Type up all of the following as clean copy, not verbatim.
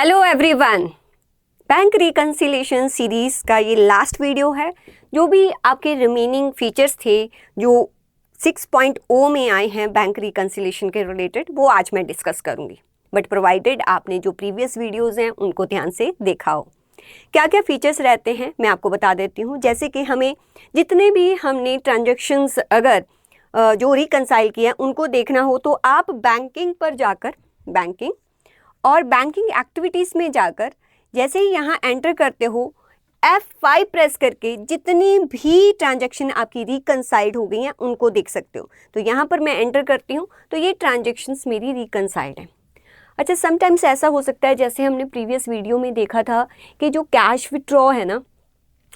Hello everyone, bank reconciliation series का ये last video है। जो भी आपके रिमेनिंग फीचर्स थे जो 6.0 में आए हैं बैंक रिकन्सिलिएशन के रिलेटेड, वो आज मैं डिस्कस करूँगी। बट प्रोवाइडेड आपने जो प्रीवियस वीडियोस हैं उनको ध्यान से देखा हो। क्या क्या फीचर्स रहते हैं मैं आपको बता देती हूँ। जैसे कि हमें जितने भी हमने ट्रांजेक्शन्स अगर जो रिकन्साइल किया उनको देखना हो तो आप बैंकिंग पर जाकर बैंकिंग और बैंकिंग एक्टिविटीज़ में जाकर जैसे ही यहाँ एंटर करते हो F5 प्रेस करके जितनी भी ट्रांजैक्शन आपकी रिकन्साइल्ड हो गई हैं उनको देख सकते हो। तो यहाँ पर मैं एंटर करती हूँ तो ये ट्रांजैक्शंस मेरी रिकन्साइल्ड हैं। अच्छा, समटाइम्स ऐसा हो सकता है जैसे हमने प्रीवियस वीडियो में देखा था कि जो कैश विथड्रॉ है ना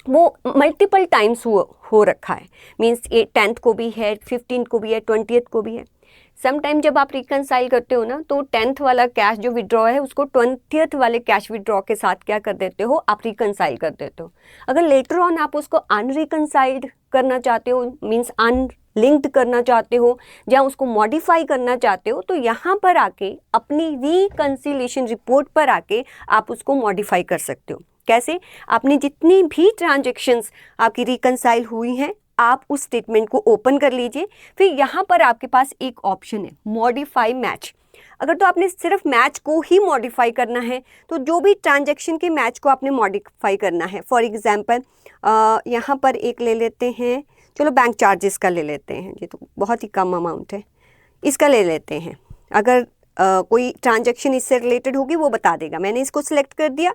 वो मल्टीपल टाइम्स हो रखा है। मीन्स ये 10th को भी है, 15th को भी है, 20th को भी है। सम टाइम जब आप रिकन्साइल करते हो ना तो 10th वाला कैश जो विड्रॉ है उसको 20th वाले कैश विड्रॉ के साथ क्या कर देते हो, आप रिकन्साइल कर देते हो। अगर लेटर ऑन आप उसको अनरिकन्साइल्ड करना चाहते हो, मीन्स अनलिंक्ड करना चाहते हो या उसको मॉडिफाई करना चाहते हो, तो यहाँ पर आके अपनी रिकन्सिलिएशन रिपोर्ट पर आके आप उसको मॉडिफाई कर सकते हो। कैसे? आपने जितनी भी ट्रांजेक्शन्स आपकी रिकन्साइल हुई हैं आप उस स्टेटमेंट को ओपन कर लीजिए। फिर यहाँ पर आपके पास एक ऑप्शन है मॉडिफाई मैच। अगर तो आपने सिर्फ मैच को ही मॉडिफाई करना है तो जो भी ट्रांजैक्शन के मैच को आपने मॉडिफाई करना है, फॉर एग्जांपल यहाँ पर एक ले लेते हैं, चलो बैंक चार्जेस का ले लेते हैं, ये तो बहुत ही कम अमाउंट है, इसका ले लेते हैं। अगर कोई ट्रांजैक्शन इससे रिलेटेड होगी वो बता देगा। मैंने इसको सिलेक्ट कर दिया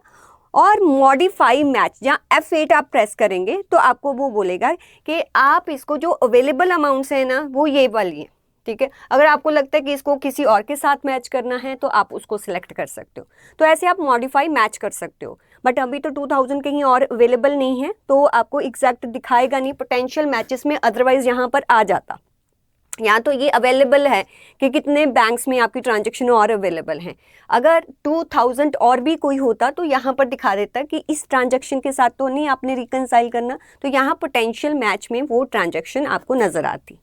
और मॉडिफाई मैच जहाँ F8 आप प्रेस करेंगे तो आपको वो बोलेगा कि आप इसको जो अवेलेबल अमाउंट्स है ना वो ये वाली है, ठीक है। अगर आपको लगता है कि इसको किसी और के साथ मैच करना है तो आप उसको सिलेक्ट कर सकते हो। तो ऐसे आप मॉडिफाई मैच कर सकते हो। बट अभी तो 2000 कहीं और अवेलेबल नहीं है तो आपको एग्जैक्ट दिखाएगा नहीं, पोटेंशियल मैचेस में अदरवाइज यहाँ पर आ जाता। यहाँ तो ये अवेलेबल है कि कितने बैंक्स में आपकी ट्रांजैक्शन और अवेलेबल हैं। अगर 2000 और भी कोई होता तो यहाँ पर दिखा देता कि इस ट्रांजैक्शन के साथ तो नहीं आपने रिकन्साइल करना, तो यहाँ पोटेंशियल मैच में वो ट्रांजैक्शन आपको नज़र आती।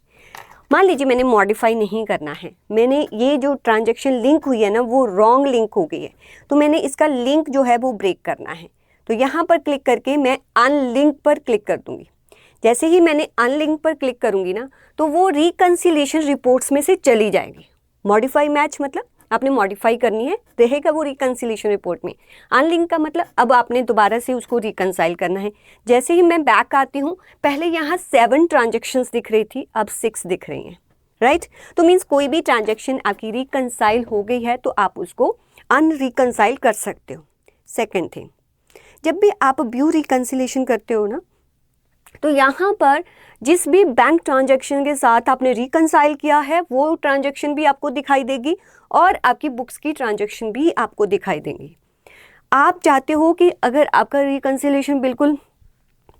मान लीजिए मैंने मॉडिफाई नहीं करना है, मैंने ये जो ट्रांजैक्शन लिंक हुई है ना वो रॉन्ग लिंक हो गई है, तो मैंने इसका लिंक जो है वो ब्रेक करना है। तो यहाँ पर क्लिक करके मैं अनलिंक पर क्लिक कर दूँगी। जैसे ही मैंने अनलिंक पर क्लिक करूंगी ना तो वो रिकन्सिलिएशन रिपोर्ट्स में से चली जाएगी। मॉडिफाई मैच मतलब आपने मॉडिफाई करनी है, रहेगा वो रिकन्सिलिएशन रिपोर्ट में। अनलिंक का मतलब अब आपने दोबारा से उसको रिकन्साइल करना है। जैसे ही मैं बैक आती हूँ, पहले यहाँ 7 ट्रांजेक्शन्स दिख रही थी, अब 6 दिख रही हैं, राइट। तो मीन्स कोई भी ट्रांजेक्शन आपकी रिकन्साइल हो गई है तो आप उसको अनरिकन्साइल कर सकते हो। सेकेंड थिंग, जब भी आप व्यू रिकन्सिलिएशन करते हो ना तो यहाँ पर जिस भी बैंक ट्रांजैक्शन के साथ आपने रिकन्साइल किया है वो ट्रांजैक्शन भी आपको दिखाई देगी और आपकी बुक्स की ट्रांजैक्शन भी आपको दिखाई देंगी। आप चाहते हो कि अगर आपका रिकन्सिलिएशन बिल्कुल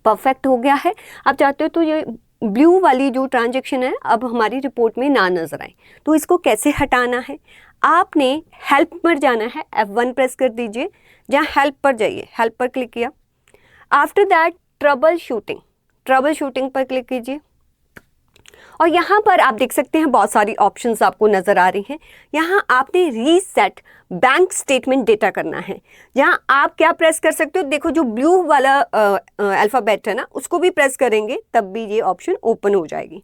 परफेक्ट हो गया है, आप चाहते हो तो ये ब्लू वाली जो ट्रांजैक्शन है अब हमारी रिपोर्ट में ना नज़र आए, तो इसको कैसे हटाना है? आपने हेल्प पर जाना है, F1 प्रेस कर दीजिए। जहाँ हेल्प पर जाइए, हेल्प पर क्लिक किया। आफ्टर दैट ट्रबल शूटिंग पर क्लिक कीजिए और यहाँ पर आप देख सकते हैं बहुत सारी ऑप्शंस आपको नज़र आ रही हैं। यहाँ आपने रीसेट बैंक स्टेटमेंट डेटा करना है। यहाँ आप क्या प्रेस कर सकते हो, देखो जो ब्लू वाला अल्फ़ाबेट है ना उसको भी प्रेस करेंगे तब भी ये ऑप्शन ओपन हो जाएगी।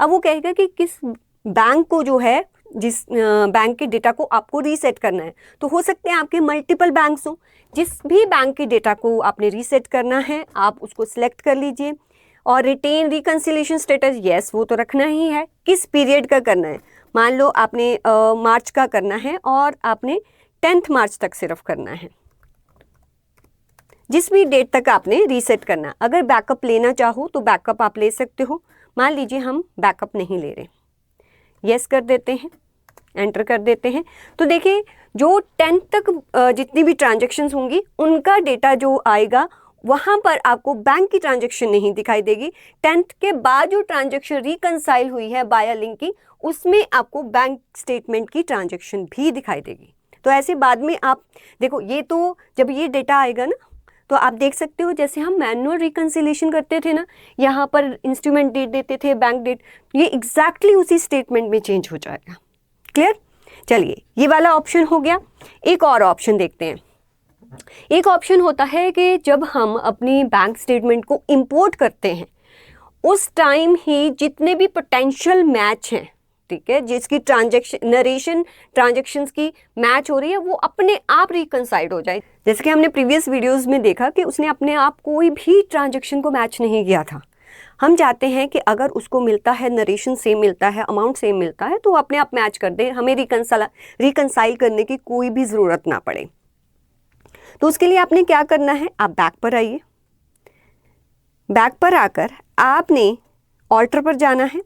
अब वो कहेगा कि किस बैंक को जो है, जिस बैंक के डेटा को आपको रीसेट करना है। तो हो सकते हैं आपके मल्टीपल बैंक्स हो, जिस भी बैंक के डेटा को आपने रीसेट करना है आप उसको सिलेक्ट कर लीजिए। और रिटेन रिकन्सिलिएशन स्टेटस, यस वो तो रखना ही है। किस पीरियड का करना है? मान लो आपने मार्च का करना है और आपने 10th मार्च तक सिर्फ करना है, जिस भी डेट तक आपने रीसेट करना। अगर बैकअप लेना चाहो तो बैकअप आप ले सकते हो। मान लीजिए हम बैकअप नहीं ले रहे, यस कर देते हैं, एंटर कर देते हैं। तो देखिए जो 10th तक जितनी भी ट्रांजैक्शंस होंगी उनका डेटा जो आएगा वहाँ पर आपको बैंक की ट्रांजैक्शन नहीं दिखाई देगी। 10th के बाद जो ट्रांजैक्शन रिकन्साइल हुई है बाया लिंकिंग, उसमें आपको बैंक स्टेटमेंट की ट्रांजैक्शन भी दिखाई देगी। तो ऐसे बाद में आप देखो, ये तो जब ये डेटा आएगा ना तो आप देख सकते हो जैसे हम मैनुअल रिकन्सिलिएशन करते थे ना, यहाँ पर इंस्ट्रूमेंट डेट देते थे, बैंक डेट, ये एग्जैक्टली उसी स्टेटमेंट में चेंज हो जाएगा। क्लियर? चलिए ये वाला ऑप्शन हो गया। एक और ऑप्शन देखते हैं। एक ऑप्शन होता है कि जब हम अपनी बैंक स्टेटमेंट को इंपोर्ट करते हैं उस टाइम ही जितने भी पोटेंशियल मैच हैं, ठीक है, जिसकी नरेशन ट्रांजेक्शन्स की मैच हो रही है वो अपने आप रिकंसाइल्ड हो जाए। जैसे कि हमने प्रीवियस वीडियोस में देखा कि उसने अपने आप कोई भी ट्रांजेक्शन को मैच नहीं किया था। हम चाहते हैं कि अगर उसको मिलता है, नरेशन सेम मिलता है, अमाउंट सेम मिलता है, तो अपने आप मैच कर दे, हमें रिकंसाइल करने की कोई भी ज़रूरत ना पड़े। तो उसके लिए आपने क्या करना है, आप बैक पर आइए। बैक पर आकर आपने ऑल्टर पर जाना है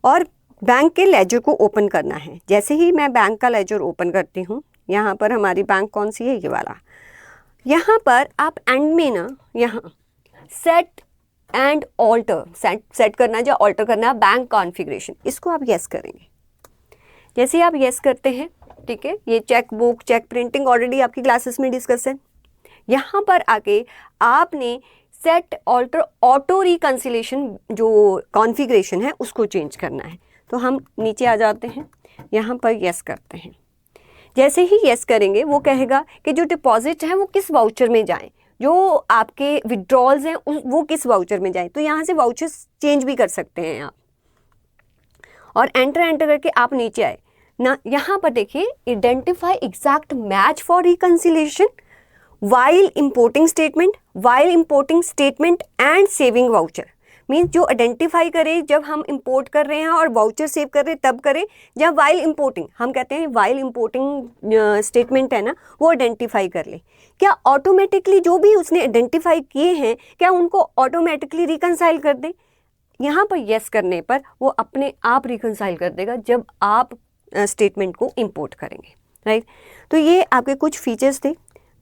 और बैंक के लेजर को ओपन करना है। जैसे ही मैं बैंक का लेजर ओपन करती हूँ, यहाँ पर हमारी बैंक कौन सी है, ये वाला। यहाँ पर आप एंड में ना, यहाँ सेट एंड ऑल्टर, सेट करना या ऑल्टर करना बैंक कॉन्फ़िगरेशन, इसको आप यस करेंगे। जैसे आप यस करते हैं, ठीक है, ये cheque book, cheque printing already आपकी क्लासेस में डिस्कस है। यहाँ पर आके आपने सेट ऑल्टर ऑटो रिकंसिलेशन जो कॉन्फ़िगरेशन है उसको चेंज करना है। तो हम नीचे आ जाते हैं, यहाँ पर यस करते हैं। जैसे ही यस करेंगे वो कहेगा कि जो डिपॉजिट है वो किस वाउचर में जाएं, जो आपके विड्रॉल्स हैं वो किस वाउचर में जाएं। तो यहाँ से वाउचर्स चेंज भी कर सकते हैं आप, और एंटर करके आप नीचे आए ना। यहाँ पर देखिए, identify exact match for reconciliation while importing statement and saving voucher। Means जो आइडेंटिफाई करे जब हम इंपोर्ट कर रहे हैं और वाउचर सेव कर रहे हैं तब करें, जब वाइल इंपोर्टिंग, हम कहते हैं वाइल इंपोर्टिंग स्टेटमेंट है ना, वो आइडेंटिफाई कर ले। क्या ऑटोमेटिकली जो भी उसने आइडेंटिफाई किए हैं क्या उनको ऑटोमेटिकली रिकंसाइल कर दे? यहाँ पर यस करने पर वो अपने आप रिकंसाइल कर देगा जब आप स्टेटमेंट को इंपोर्ट करेंगे, राइट। तो ये आपके कुछ फीचर्स थे,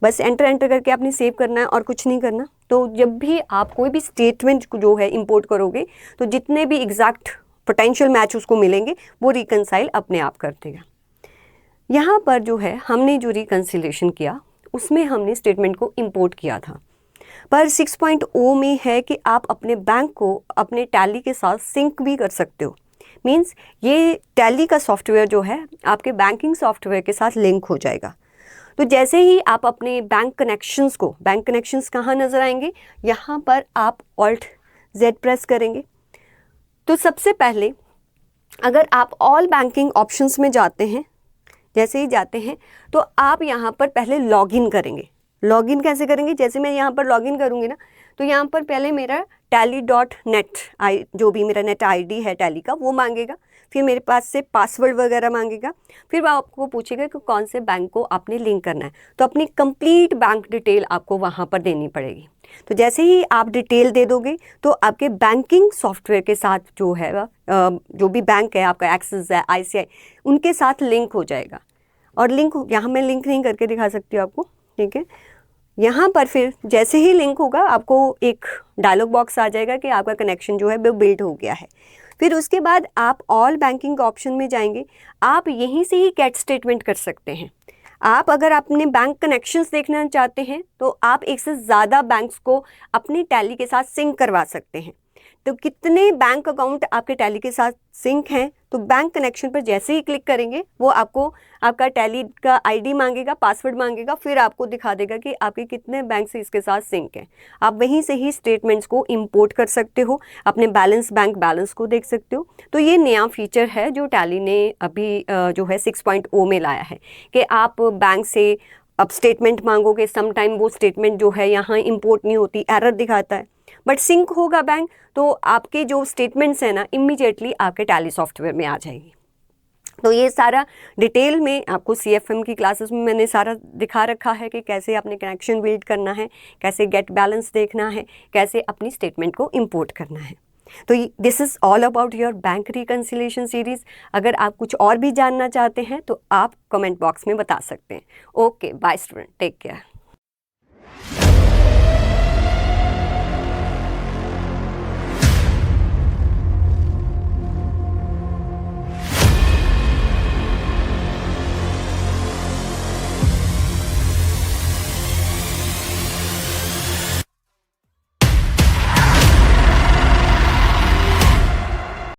बस एंटर करके आपने सेव करना है और कुछ नहीं करना। तो जब भी आप कोई भी स्टेटमेंट जो है इंपोर्ट करोगे तो जितने भी एग्जैक्ट पोटेंशियल मैच उसको मिलेंगे वो रिकंसाइल अपने आप कर देगा। यहाँ पर जो है हमने जो रिकंसिलेशन किया उसमें हमने स्टेटमेंट को इंपोर्ट किया था, पर 6.0 में है कि आप अपने बैंक को अपने टैली के साथ सिंक भी कर सकते हो। मीन्स ये टैली का सॉफ्टवेयर जो है आपके बैंकिंग सॉफ्टवेयर के साथ लिंक हो जाएगा। तो जैसे ही आप अपने बैंक कनेक्शंस कहाँ नज़र आएंगे, यहाँ पर आप ऑल्ट Z प्रेस करेंगे। तो सबसे पहले अगर आप ऑल बैंकिंग ऑप्शंस में जाते हैं, जैसे ही जाते हैं तो आप यहाँ पर पहले लॉगिन करेंगे। लॉगिन कैसे करेंगे? जैसे मैं यहाँ पर लॉगिन करूँगी ना, तो यहाँ पर पहले मेरा tally.net जो भी मेरा नेट ID है टैली का वो मांगेगा, फिर मेरे पास से पासवर्ड वगैरह मांगेगा, फिर वो आपको पूछेगा कि कौन से बैंक को आपने लिंक करना है। तो अपनी कंप्लीट बैंक डिटेल आपको वहाँ पर देनी पड़ेगी। तो जैसे ही आप डिटेल दे दोगे तो आपके बैंकिंग सॉफ्टवेयर के साथ जो है जो भी बैंक है आपका, एक्सिस है, ICI, उनके साथ लिंक हो जाएगा। और लिंक यहाँ मैं लिंक नहीं करके दिखा सकती हूँ आपको, ठीक है। यहाँ पर फिर जैसे ही लिंक होगा आपको एक डायलॉग बॉक्स आ जाएगा कि आपका कनेक्शन जो है वो बिल्ड हो गया है। फिर उसके बाद आप ऑल बैंकिंग ऑप्शन में जाएंगे, आप यहीं से ही गेट स्टेटमेंट कर सकते हैं। आप अगर अपने बैंक कनेक्शंस देखना चाहते हैं तो आप एक से ज़्यादा बैंक्स को अपनी टैली के साथ सिंक करवा सकते हैं। तो कितने बैंक अकाउंट आपके टैली के साथ सिंक हैं, तो बैंक कनेक्शन पर जैसे ही क्लिक करेंगे वो आपको आपका टैली का ID मांगेगा, पासवर्ड मांगेगा, फिर आपको दिखा देगा कि आपके कितने बैंक से इसके साथ सिंक हैं। आप वहीं से ही स्टेटमेंट्स को इंपोर्ट कर सकते हो, अपने बैंक बैलेंस को देख सकते हो। तो ये नया फीचर है जो टैली ने अभी जो है 6.0 में लाया है कि आप बैंक से अब स्टेटमेंट मांगोगे, समटाइम वो स्टेटमेंट जो है यहाँ इंपोर्ट नहीं होती, एरर दिखाता है, बट सिंक होगा बैंक तो आपके जो स्टेटमेंट्स हैं ना इमीडिएटली आपके टैली सॉफ्टवेयर में आ जाएगी। तो ये सारा डिटेल में आपको CFM की क्लासेस में मैंने सारा दिखा रखा है कि कैसे अपने कनेक्शन बिल्ड करना है, कैसे गेट बैलेंस देखना है, कैसे अपनी स्टेटमेंट को इंपोर्ट करना है। तो this is all about your bank reconciliation series. अगर आप कुछ और भी जानना चाहते हैं तो आप कमेंट बॉक्स में बता सकते हैं। Okay, bye student, take care.